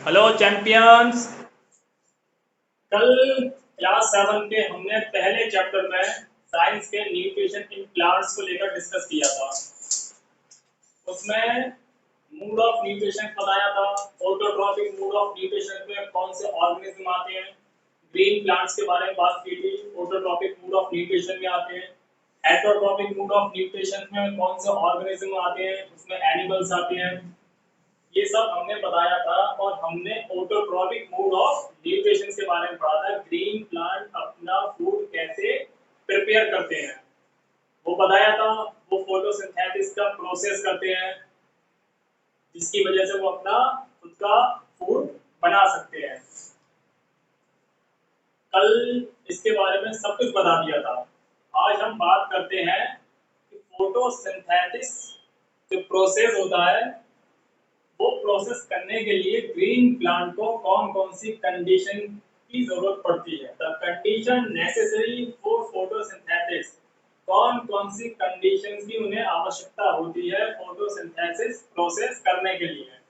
Hello champions. कल class 7 के हमने पहले चैप्टर में साइंस के न्यूट्रिशन इन प्लांट्स को लेकर डिस्कस किया था। उसमें मूड ऑफ न्यूट्रिशन बताया था। ऑटोट्रॉपिक मूड ऑफ न्यूट्रिशन में कौन से ऑर्गेनिज्म आते हैं, ग्रीन प्लांट्स के बारे में बात की थी। ऑटोट्रॉपिक मूड ऑफ न्यूट्रिशन में आते हैं। हेटरोट्रॉपिक मूड ऑफ न्यूट्रिशन में कौन से ऑर्गेनिज्म आते हैं, उसमें एनिमल्स आते हैं। ये सब हमने बताया था। और हमने ऑटोट्रॉपिक मूड ऑफ न्यूट्रिशन के बारे में पढ़ा था। ग्रीन प्लांट अपना फूड कैसे प्रिपेयर करते हैं वो बताया था। वो फोटोसिंथेसिस का प्रोसेस करते हैं जिसकी वजह से वो अपना खुद का फूड बना सकते हैं। कल इसके बारे में सब कुछ बता दिया था। आज हम बात करते हैं कि फोटोसिंथेसिस जो प्रोसेस होता है वो प्रोसेस करने के लिए ग्रीन प्लांट को कौन कौन सी कंडीशन की जरूरत पड़ती है। The condition necessary for photosynthesis, कौन कौन सी कंडीशंस की उन्हें आवश्यकता होती है फोटोसिंथेसिस प्रोसेस करने के लिए।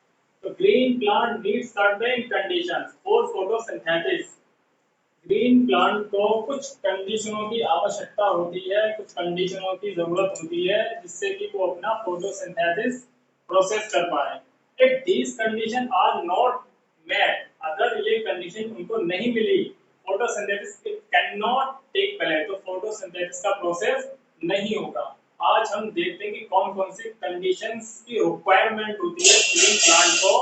तो green plant needs certain conditions for photosynthesis. Green plant को कुछ कंडीशनों की आवश्यकता होती है, कुछ कंडीशनों की जरूरत होती है जिससे कि वो अपना फोटोसिंथेसिस प्रोसेस कर पाए। If these condition are not met, अगर ये कंडीशन उनको नहीं मिली, photosynthesis can not take place, तो फोटोसिंथेसिस का प्रोसेस नहीं होगा। आज हम देखते हैं कि कौन कौन सी कंडीशंस की रिक्वायरमेंट होती है ग्रीन प्लांट को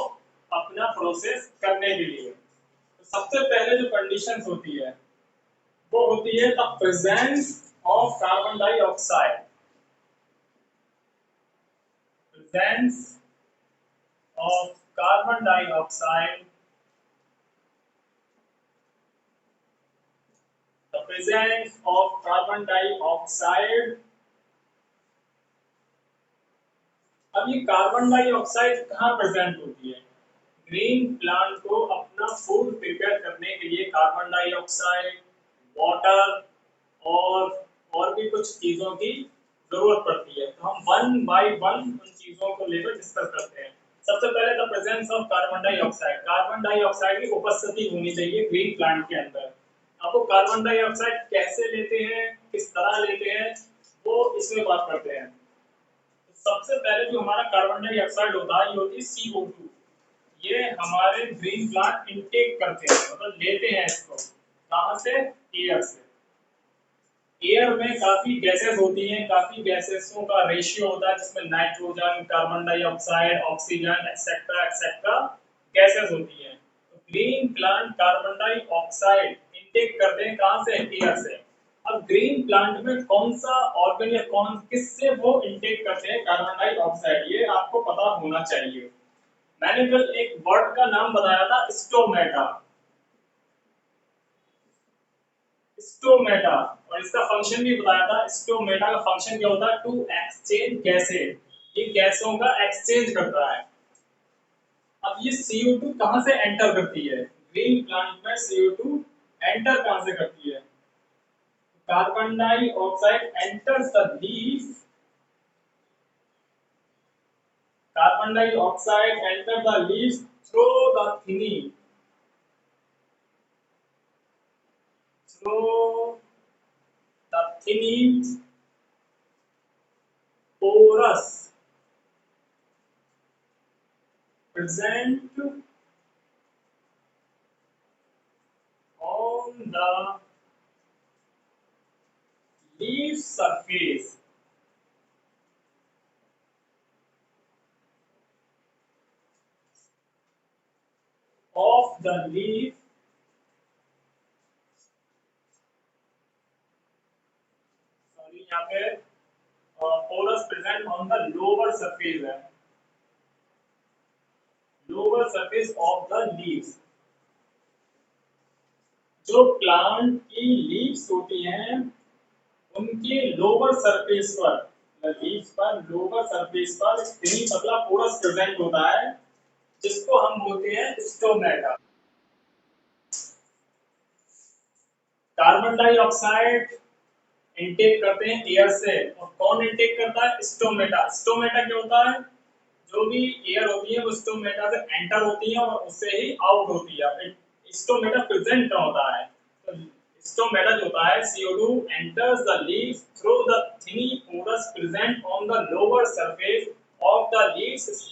अपना प्रोसेस करने के लिए। सबसे पहले जो कंडीशंस होती है वो होती है the presence of carbon dioxide. Presence of carbon dioxide, the presence of carbon dioxide. अब ये कार्बन डाइऑक्साइड कहाँ प्रेजेंट होती है? ग्रीन प्लांट को अपना फूड प्रिपेयर करने के लिए कार्बन डाइऑक्साइड, वाटर और भी कुछ चीजों की जरूरत पड़ती है। तो हम वन बाय वन उन चीजों को लेकर डिस्कस करते हैं। सबसे पहले the presence of carbon dioxide. Carbon dioxide की उपस्थिति होनी चाहिए ग्रीन प्लांट के अंदर। आपको कार्बन डाइऑक्साइड कैसे लेते हैं, किस तरह लेते हैं, वो इसमें बात करते हैं। सबसे पहले जो हमारा कार्बन डाइऑक्साइड होता है ये होती है CO2। ये हमारे ग्रीन प्लांट इनटेक करते हैं, मतलब लेते हैं इसको। कहां से? एयर से। एयर में काफी गैसेस होती हैं, काफी गैसेसों का रेशियो होता है जिसमें nitrogen, carbon dioxide, oxygen etcetera etcetera gases होती हैं। तो green plant carbon dioxide intake करते हैं कहां से? एयर से। अब ग्रीन प्लांट में कौन सा ऑर्गन या कौन किससे वो इनटेक करते हैं कार्बन डाइऑक्साइड, ये आपको पता होना चाहिए। मैंने कल एक वर्ड का नाम बताया था, स्टोमेटा। स्टोमेटा, और इसका फंक्शन भी बताया था। स्टोमेटा का फंक्शन क्या होता है? टू एक्सचेंज गैसेज, ये गैसों का एक्सचेंज करता है। अब ये CO2 कहां से एंटर करती है? ग्रीन प्लांट में CO2 एंटर कहां से करती है? Carbon dioxide enters the leaf, carbon dioxide enter the leaf through the thinning, through the thinning porous present on the leaf surface of the leaf, sorry यहाँ पे porous present on the lower surface है, lower surface of the leaves। जो plant की leaves होती हैं उनके lower surface पर, leaves पर लोअर सरफेस पर एक पतला पोरस प्रेजेंट होता है जिसको हम बोलते हैं स्टोमेटा। कार्बन डाइऑक्साइड इनटेक करते हैं एयर से, और कौन इनटेक करता है? स्टोमेटा। स्टोमेटा क्या होता है? जो भी एयर होती है वो स्टोमेटा से एंटर होती है और उससे ही आउट होती है। स्टोमेटा प्रेजेंट कहाँ होता है? तो स्टोमेटा जो होता है CO2 enters the leaves through the tiny porous present on the lower surface of the leaves is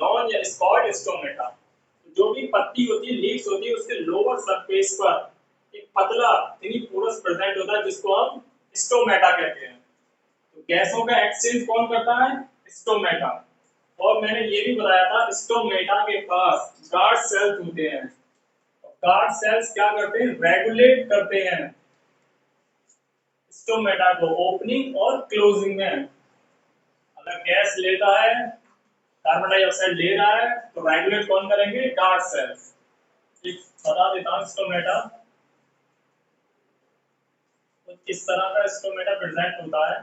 known is called stomata। जो भी पत्ती होती है, लीव्स होती है, उसके लोअर सरफेस पर एक पतला tiny porous present होता है जिसको हम स्टोमेटा कहते हैं। तो गैसों का एक्सचेंज कौन करता है? स्टोमेटा। और मैंने ये भी बताया था स्टोमेटा के पास गार्ड सेल्स होते हैं। गार्ड सेल्स क्या करते हैं? रेगुलेट करते हैं स्टोमेटा को ओपनिंग और क्लोजिंग में। अगर गैस लेता है, कार्बन डाइऑक्साइड ले रहा है, तो रेगुलेट कौन करेंगे? Guard cells. एक बता देता हूं स्टोमेटा तो किस तरह का स्टोमेटा प्रेजेंट होता है।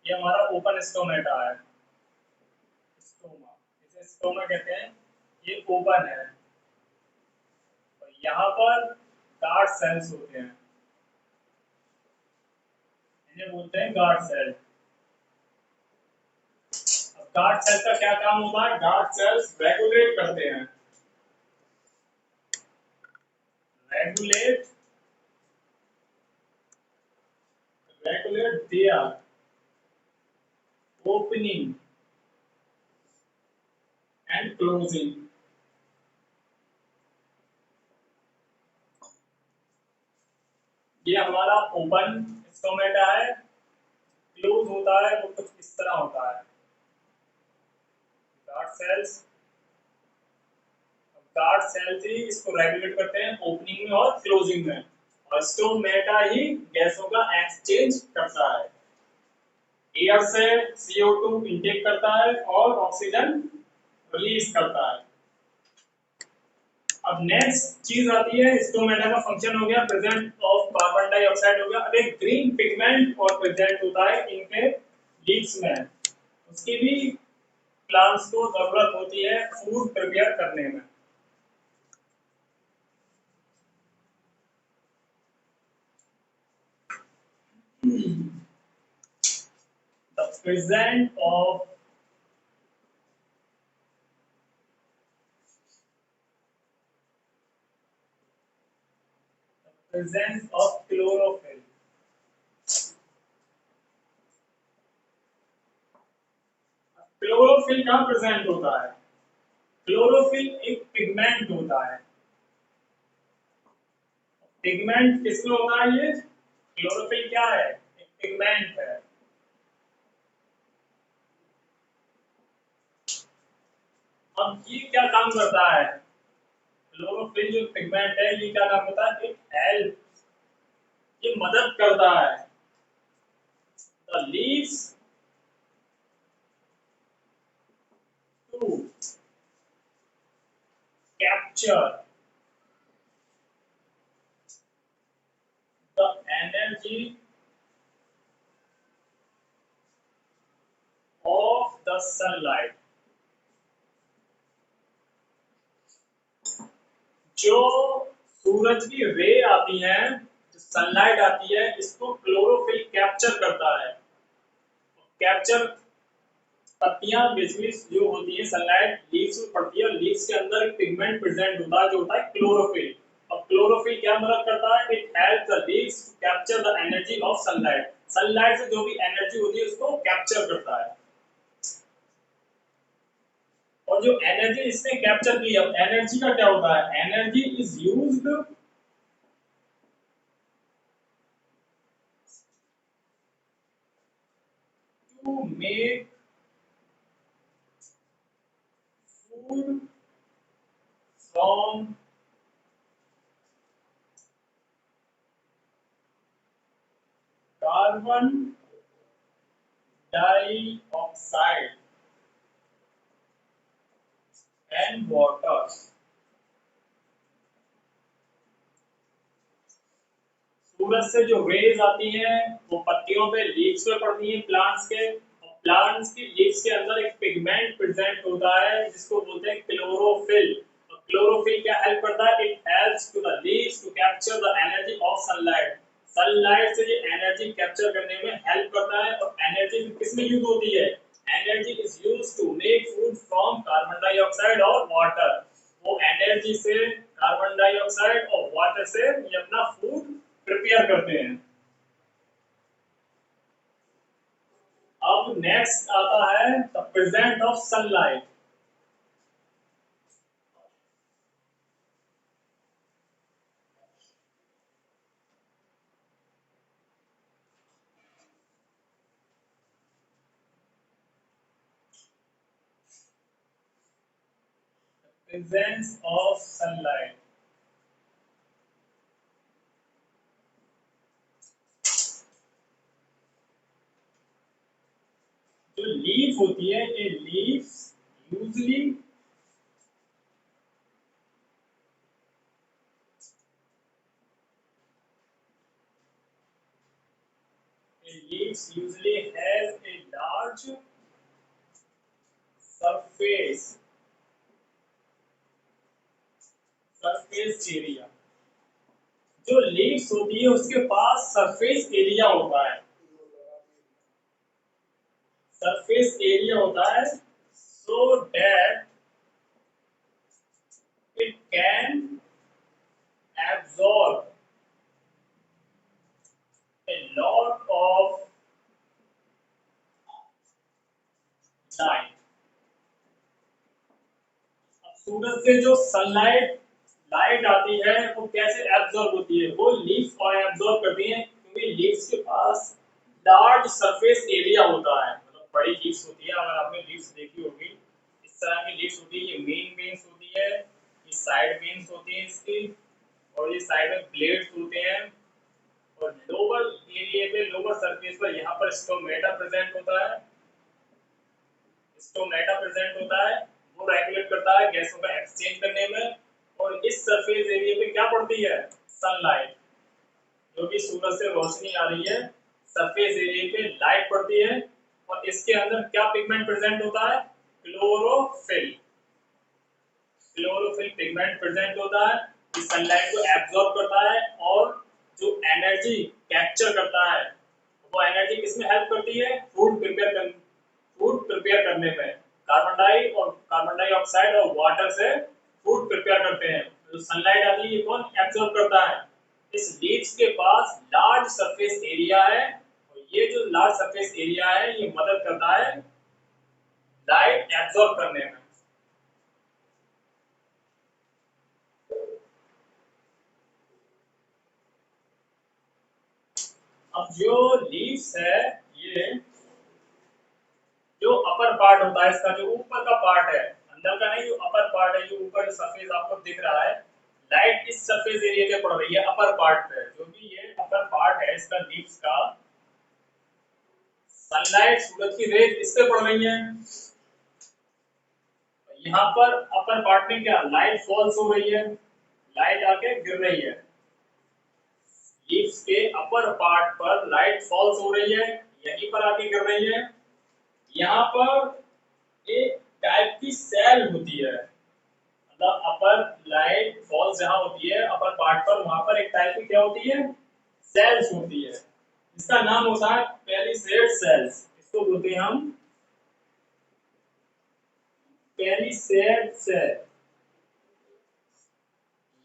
ये हमारा ओपन स्टोमेटा है, स्टोमा, इसे स्टोमा कहते हैं। ये ओपन है और यहाँ पर गार्ड सेल्स होते हैं, इन्हें बोलते हैं गार्ड सेल। अब गार्ड सेल का क्या काम होता है? गार्ड सेल्स रेगुलेट करते हैं, regulate their opening and closing. ये हमारा ओपन स्टोमेटा है। क्लोज होता है वो कुछ इस तरह होता है, गार्ड सेल्स। गार्ड सेल्स ही इसको रेगुलेट करते हैं ओपनिंग में और क्लोजिंग में, और स्टोमेटा ही गैसों का एक्सचेंज करता है। एयर से CO2 इंटेक करता है और ऑक्सीजन रिलीज करता है। अब नेक्स्ट चीज आती है, स्टोमेटा का फंक्शन हो गया, प्रेजेंट ऑफ कार्बन डाइऑक्साइड हो गया। अब एक ग्रीन पिगमेंट और प्रेजेंट होता है इनके लीव्स में। उसकी भी प्लांट्स को जरूरत होती है फूड प्रिपेयर करने में। The present of presence of chlorophyll। Chlorophyll कहाँ प्रेजेंट होता है? क्लोरोफिल एक पिगमेंट होता है। पिगमेंट किसमें होता है? ये क्लोरोफिल क्या है? एक पिगमेंट है। अब ये क्या काम करता है? क्लोरोफिल जो पिगमेंट है ये क्या काम करता है? इट हेल्प, ये मदद करता है the leaves to capture the energy of the sunlight. जो सूरज की रे आती है, जो सनलाइट आती है, इसको क्लोरोफिल कैप्चर करता है। कैप्चर पत्तियां बेसिकली जो होती है सनलाइट लीव्स में पड़ती है, और लीव्स के अंदर एक पिगमेंट प्रेजेंट होता है जो होता है क्लोरोफिल। और क्लोरोफिल क्या मदद करता है? It helps the leaves to capture the energy of sunlight. Sunlight से जो भी एनर्जी होती है उसको कैप्चर करता है। और जो एनर्जी इसने कैप्चर की है, एनर्जी का क्या होता है? Energy is used to make food from carbon dioxide and water. सूरज से जो रेज आती हैं वो पत्तियों पे, लीव्स पे पड़ती हैं प्लांट्स के, और प्लांट्स की लीव्स के अंदर एक पिगमेंट प्रेजेंट होता है जिसको बोलते हैं क्लोरोफिल। और क्लोरोफिल क्या हेल्प करता है? It helps to the leaves to capture the energy of sunlight. Sunlight से ये एनर्जी कैप्चर करने में हेल्प करता है। और एनर्जी किसमें यूज होती है? Energy is used to make food from carbon dioxide और वाटर। वो एनर्जी से कार्बन डाइऑक्साइड और वाटर से ये अपना फूड प्रिपेयर करते हैं। अब नेक्स्ट आता है the present of sunlight. Presence of sunlight. जो लीफ होती है, ये leaves usually leaves usually has a large surface area। जो लीव्स होती है उसके पास सरफेस एरिया होता है, सरफेस एरिया होता है, so that it can absorb a lot of light। अब सूरज से जो सनलाइट लाइट आती है वो कैसे एब्जॉर्ब होती है? वो लीव्स को एब्जॉर्ब करती हैं क्योंकि लीव्स के पास लार्ज सरफेस एरिया होता है। मतलब बड़ी लीव्स होती है, अगर आपने लीव्स देखी होगी इस तरह की लीव्स होती है, ये मेन वेन्स होती है, ये साइड वेन्स होती है इसकी, और ये साइड में ब्लेड्स होते हैं, और लोअर एरिया पे लोअर सरफेस पर यहाँ पर स्टोमेटा प्रेजेंट होता है। स्टोमेटा प्रेजेंट होता है, वो रेगुलेट करता है गैसों का एक्सचेंज करने में। और इस सरफेस एरिया पे क्या पड़ती है? सनलाइट, जो कि सूरज से रोशनी आ रही है, सरफेस एरिया पे लाइट पड़ती है, और इसके अंदर क्या पिगमेंट प्रेजेंट होता है? क्लोरोफिल। क्लोरोफिल पिगमेंट प्रेजेंट होता है, इस सनलाइट को एब्जॉर्ब करता है और जो एनर्जी कैप्चर करता है, वो एनर्जी किसमें हेल्प करती है? फूड प्रिपेयर करने में। कार्बन डाइऑक्साइड और वाटर से फूड प्रिपेयर करते हैं। जो सनलाइट आती है ये कौन एब्जॉर्ब करता है? इस लीव्स के पास लार्ज सरफेस एरिया है, और ये जो लार्ज सरफेस एरिया है ये मदद करता है लाइट एब्जॉर्ब करने में। अब जो लीव्स है, ये जो अपर पार्ट होता है इसका, जो ऊपर का पार्ट है, अंदर का नहीं, जो अपर पार्ट है, जो ऊपर सरफेस आपको दिख रहा है, लाइट इस सरफेस एरिया पे पड़ रही है अपर पार्ट पे। जो भी ये अपर पार्ट है इसका लीव्स का, सनलाइट सूरज की रेज इस पे पड़ रही है। यहाँ पर अपर पार्ट में क्या लाइट फॉल्स हो रही है, लाइट आके गिर रही है। लीव्स के अपर पार्ट पर लाइट फॉल्स हो रही है, यहीं पर आके गिर रही है। यहाँ पर एक टाइप की सेल होती है, मतलब अपर लाइट फॉल्स जहाँ होती है अपर पार्ट पर, वहां पर एक टाइप की क्या होती है? सेल्स होती है। इसका नाम होता है पेलिसेड सेल्स। इसको बोलते हैं हम पेलिसेड सेल।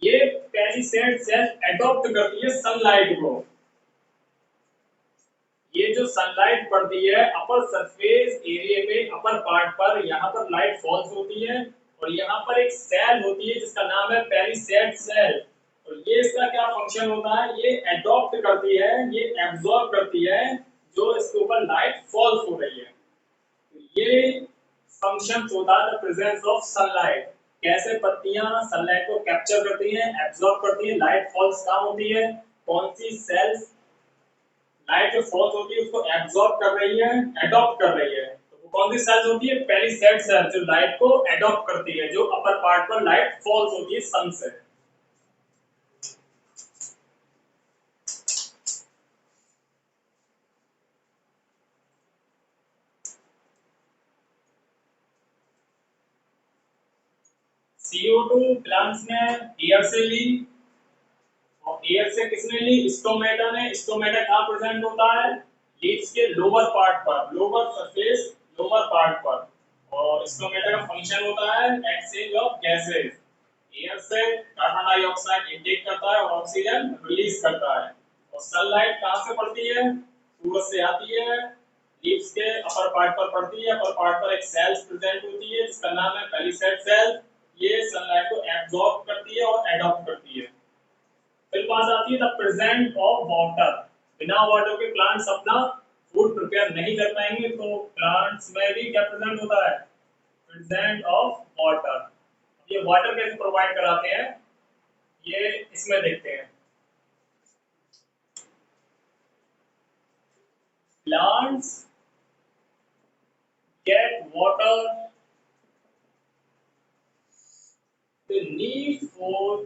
ये पेलिसेड सेल एडॉप्ट करती है सनलाइट को। ये जो सनलाइट पड़ती है अपर सरफेस एरिया पे, अपर पार्ट पर, यहाँ पर लाइट फॉल्स होती है, और यहाँ पर एक सेल होती है जिसका नाम है पेलिसेड सेल। और ये इसका क्या फंक्शन होता है? ये एडॉप्ट करती है, ये एब्जॉर्ब करती है जो इसके ऊपर लाइट फॉल्स हो रही है। तो ये फंक्शन होता है द प्रेजेंस ऑफ सनलाइट। कैसे पत्तियां सनलाइट को कैप्चर करती हैं, एब्जॉर्ब करती हैं, लाइट फॉल्स कहाँ होती है, कौन सी सेल्स लाइट जो फॉल्स होती है उसको एब्जॉर्ब कर रही है, एडॉप्ट कर रही है। तो वो कौन सी सेल्स होती है? पेलिसेड सेल, जो लाइट को एडॉप्ट करती है, जो अपर पार्ट पर लाइट फॉल्स होती है सन से। CO2 प्लांट्स ने एयर से ली, और एयर से किसने ली? स्टोमेटा ने। स्टोमेटा कहाँ प्रेजेंट होता है? लीव्स के लोअर पार्ट पर, लोअर सरफेस लोअर पार्ट पर। और स्टोमेटा का फंक्शन होता है एक्सचेंज ऑफ गैसेस, एयर से कार्बन डाइऑक्साइड इनटेक करता है और ऑक्सीजन रिलीज करता है। और सनलाइट कहाँ से पड़ती है? सूरज से आती है, लीव्स के अपर पार्ट पर पड़ती है। अपर पार्ट पर एक सेल्स प्रेजेंट होती है जिसका नाम है पेलिसेड सेल। ये सनलाइट को एब्जॉर्ब करती है और एडॉप्ट करती है। फिर बात आती है द प्रेजेंट ऑफ वाटर। बिना वाटर के प्लांट्स अपना फूड प्रिपेयर नहीं कर पाएंगे, तो प्लांट्स में भी क्या प्रेजेंट होता है? Present of water. ये वाटर कैसे प्रोवाइड कराते हैं, ये इसमें देखते हैं। Plants get water they need for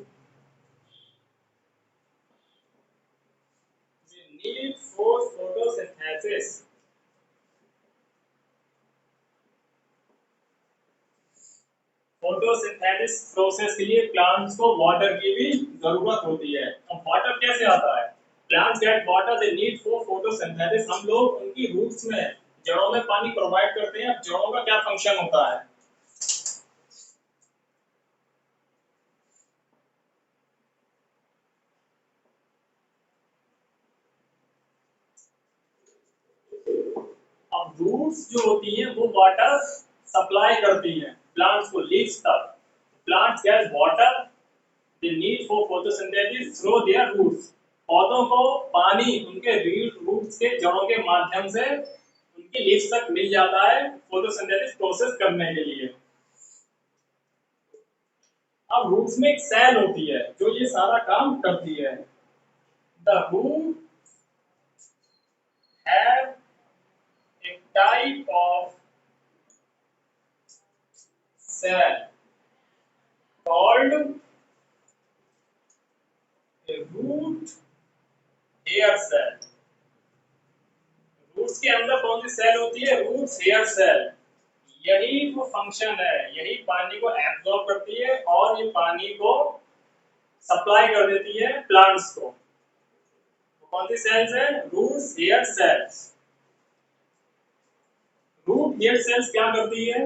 photosynthesis। Photosynthesis process के लिए प्लांट्स को वाटर की भी जरूरत होती है। अब वाटर कैसे आता है? Plants get water they need for photosynthesis. हम लोग उनकी रूट्स में, जड़ों में पानी प्रोवाइड करते हैं। अब जड़ों का क्या फंक्शन होता है? अब रूट्स जो होती हैं वो वाटर सप्लाई करती हैं प्लांट्स को, लीव्स तक। Plants get water they need for photosynthesis through their roots. पौधों को पानी उनके रूट्स के, जड़ों के माध्यम से उनकी लीव्स तक मिल जाता है फोटोसिंथेसिस प्रोसेस करने के लिए। अब रूट्स में एक सेल होती है जो ये सारा काम करती है। The root have a type of cell called a root hair cell। Roots के अंदर कौन सी सेल होती है? Roots hair cell. यही वो फंक्शन है, यही पानी को एब्जॉर्ब करती है और ये पानी को सप्लाई कर देती है प्लांट्स को। तो कौन सी सेल्स है? Roots hair cells. Root hair cells क्या करती है?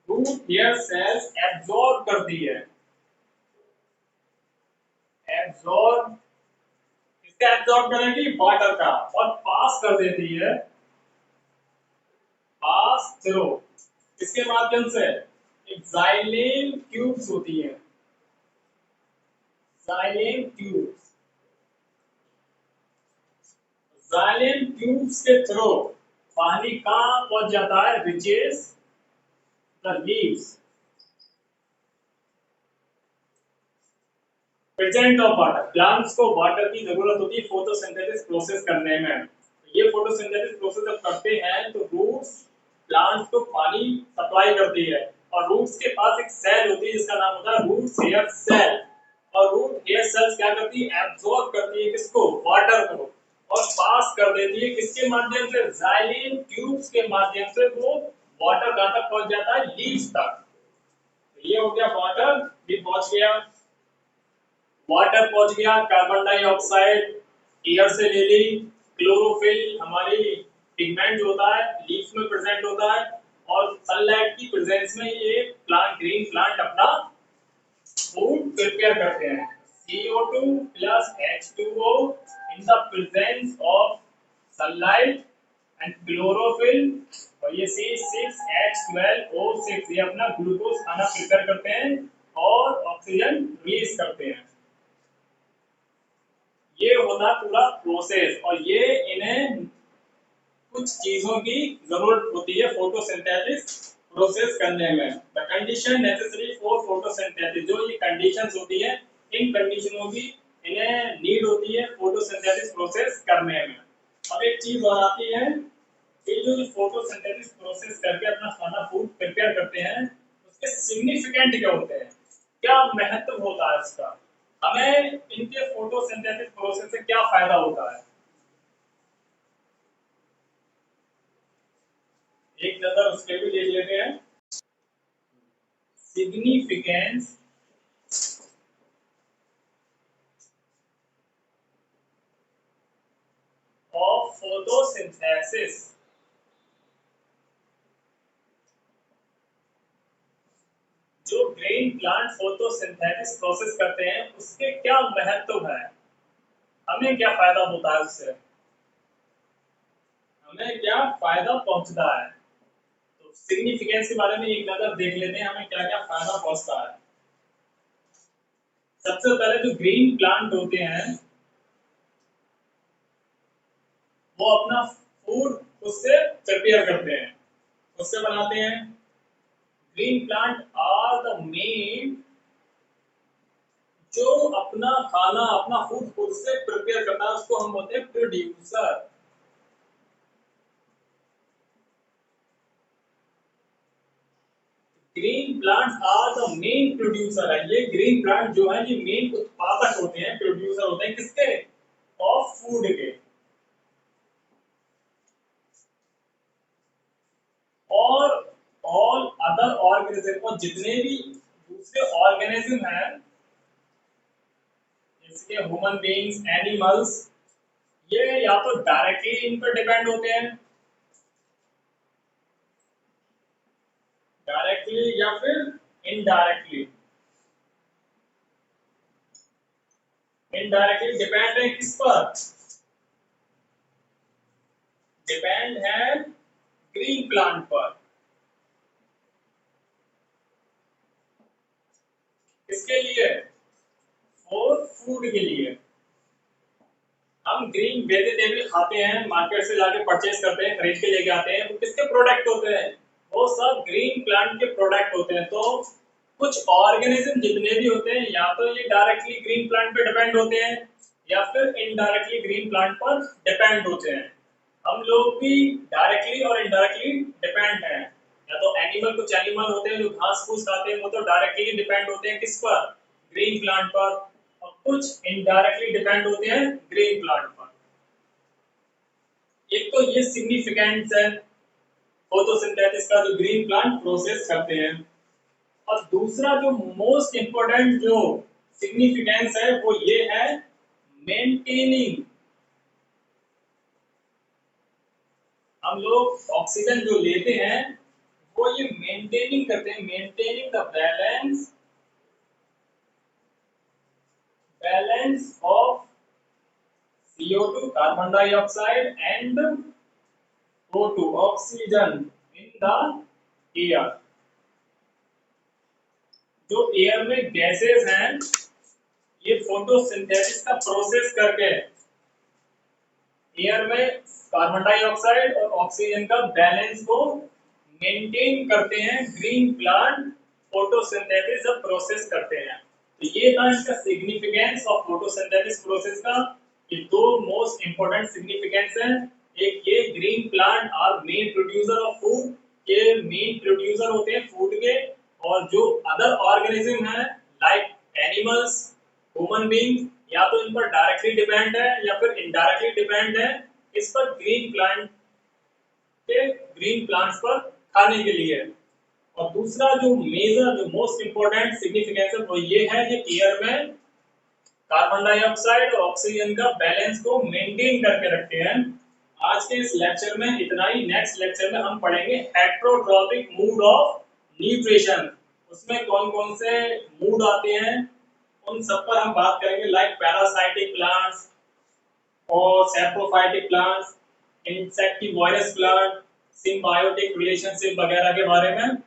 रूट हेयर सेल्स एब्जॉर्ब करती है। एब्जॉर्ब, किसका एब्जॉर्ब करेगी? वाटर का। और पास कर देती है, पास थ्रू, किसके माध्यम से? एक जाइलेम ट्यूब्स होती है, जाइलेम ट्यूब्स। जाइलेम ट्यूब्स के थ्रू पानी कहां पहुंच जाता है? Reaches the leaves. Present of water, plants को वाटर की जरूरत होती है फोटोसिंथेसिस प्रोसेस करने में। ये फोटोसिंथेसिस प्रोसेस जब करते हैं तो रूट्स प्लांट्स को पानी सप्लाई करती है। और रूट्स के पास एक सेल होती है जिसका नाम होता है रूट्स हेयर सेल। और रूट हेयर सेल्स क्या करती है? एब्जॉर्ब करती है किसको? वाटर को। और पास कर देती है किसके माध्यम से? जाइलिन ट्यूब्स के माध्यम से वो वाटर कहां तक पहुंच जाता है? लीव्स तक। तो ये हो गया वाटर भी पहुंच गया। वाटर पहुंच गया, कार्बन डाइऑक्साइड एयर से ले ली, क्लोरोफिल हमारी पिगमेंट जो होता है लीफ में प्रेजेंट होता है। और सनलाइट की प्रेजेंस में ये प्लांट, ग्रीन प्लांट अपना फूड प्रिपेयर करते हैं। CO2 plus H2O in the presence of sunlight and chlorophyll। और ये C6H12O6 ये अपना ग्लूकोज खाना प्रिपेयर करते हैं और ऑक्सीजन रिलीज करते हैं। ये होता पूरा प्रोसेस। और ये इन्हें कुछ चीजों की जरूरत होती है फोटोसिंथेसिस प्रोसेस करने में। The condition necessary for photosynthesis, जो ये कंडीशंस होती है इन कंडीशनों की इन्हें नीड होती है फोटोसिंथेसिस प्रोसेस करने में। अब एक चीज और आती है, ये जो फोटोसिंथेसिस प्रोसेस करके अपना खाना फूड प्रिपेयर करते हैं उसके सिग्निफिकेंट क्या होते हैं, क्या महत्व होता है इसका, हमें इनके फोटोसिंथेसिस प्रोसेस से क्या फायदा होता है? एक नजर उस पर भी देख लेते हैं। Significance of photosynthesis. जो ग्रीन प्लांट फोटोसिंथेसिस प्रोसेस करते हैं उसके क्या महत्व है, हमें क्या फायदा होता है उससे, हमें क्या फायदा पहुंचता है। तो सिग्निफिकेंस के बारे में एक नजर देख लेते हैं, हमें क्या क्या फायदा पहुंचता है। सबसे पहले जो ग्रीन प्लांट होते हैं वो अपना फूड उससे प्रिपेयर करते हैं, उससे बनाते हैं। Green plant are the main जो अपना खाना अपना फूड खुद से प्रिपेयर करता है उसको हम बोलते हैं producer. Green plants are the main producer है, ये ग्रीन प्लांट जो है ये मेन उत्पादक होते हैं, प्रोड्यूसर होते हैं किसके, ऑफ फूड के। और ऑल अदर ऑर्गेनिज्म, और जितने भी दूसरे ऑर्गेनिज्म हैं जैसे ह्यूमन बीइंग्स, एनिमल्स, ये या तो डायरेक्टली इन पर डिपेंड होते हैं, डायरेक्टली या फिर इनडायरेक्टली। इनडायरेक्टली डिपेंड है किस पर, डिपेंड है ग्रीन प्लांट पर। किसके लिए, फॉर फूड के लिए। हम ग्रीन वेजिटेबल खाते हैं, मार्केट से लाके परचेज करते हैं, खरीद के लेके आते हैं, वो किसके प्रोडक्ट होते हैं, वो सब ग्रीन प्लांट के प्रोडक्ट होते हैं। तो कुछ ऑर्गेनिज्म जितने भी होते हैं या तो ये डायरेक्टली ग्रीन प्लांट पे डिपेंड होते हैं या फिर इनडायरेक्टली ग्रीन प्लांट पर डिपेंड होते हैं। हम लोग भी डायरेक्टली और इनडायरेक्टली डिपेंड हैं। या तो एनिमल, कुछ एनिमल होते हैं जो घास फूस खाते हैं, वो तो डायरेक्टली डिपेंड होते हैं किस पर, ग्रीन प्लांट पर। और कुछ इनडायरेक्टली डिपेंड होते हैं ग्रीन प्लांट पर। एक तो ये सिग्निफिकेंस है फोटोसिंथेसिस का जो ग्रीन प्लांट प्रोसेस करते हैं। और दूसरा जो मोस्ट इंपोर्टेंट जो सिग्निफिकेंस है वो ये है मेंटेनिंग। हम लोग ऑक्सीजन जो लेते हैं वो ये मेंटेनिंग करते हैं, maintaining the balance of CO2 carbon dioxide and O2 oxygen in the air. जो एयर में गैसेस हैं ये फोटोसिंथेसिस का प्रोसेस करके एयर में कार्बन डाइऑक्साइड और ऑक्सीजन का बैलेंस को मेंटेन करते हैं। ग्रीन प्लांट फोटोसिंथेसिस जब प्रोसेस करते हैं, तो ये था इसका सिग्निफिकेंस ऑफ फोटोसिंथेसिस प्रोसेस का। ये दो मोस्ट इंपोर्टेंट सिग्निफिकेंस हैं। एक ये green plant are main producer of food, ये मेन प्रोड्यूसर होते हैं फूड के। और जो अदर ऑर्गेनिज्म है लाइक एनिमल्स, ह्यूमन बीइंग, या तो इन पर डायरेक्टली डिपेंड है या फिर इनडायरेक्टली डिपेंड है इस पर ग्रीन प्लांट के, ग्रीन प्लांट्स पर खाने के लिए। और दूसरा जो मेजर जो मोस्ट इंपोर्टेंट सिग्निफिकेंस है वो ये है कि एयर में कार्बन डाइऑक्साइड और ऑक्सीजन का बैलेंस को मेंटेन करके रखते हैं। आज के इस लेक्चर में इतना ही। नेक्स्ट लेक्चर में हम पढ़ेंगे हेटेरोट्रॉपिक मोड ऑफ न्यूट्रिशन। उसमें कौन कौन से मूड आते हैं उन सब पर हम बात करेंगे, लाइक पैरासाइटिक प्लांट्स और saprophytic plants, insectivorous plant, symbiotic relationship वगैरह के बारे में।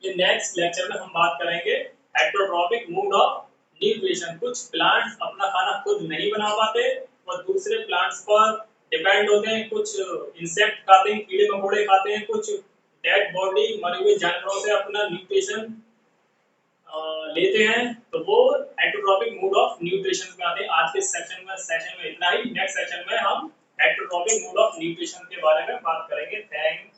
ये नेक्स्ट लेक्चर में हम बात करेंगे। हेटेरोट्रॉपिक मोड ऑफ न्यूट्रिशन, कुछ प्लांट्स अपना खाना खुद नहीं बना पाते और दूसरे प्लांट्स पर डिपेंड होते हैं। कुछ इंसेक्ट खाते हैं, कीड़े मकोड़े खाते हैं, कुछ डेड बॉडी मरे हुए जानवरों से अपना न्यूट्रिशन लेते हैं, तो वो हेटेरोट्रॉपिक मोड ऑफ न्यूट्रिशन में आते हैं। आज के सेशन में इतना ही। नेक्स्ट सेशन में हम हेटेरोट्रॉपिक मोड ऑफ न्यूट्रिशन के बारे में बात करेंगे। थैंक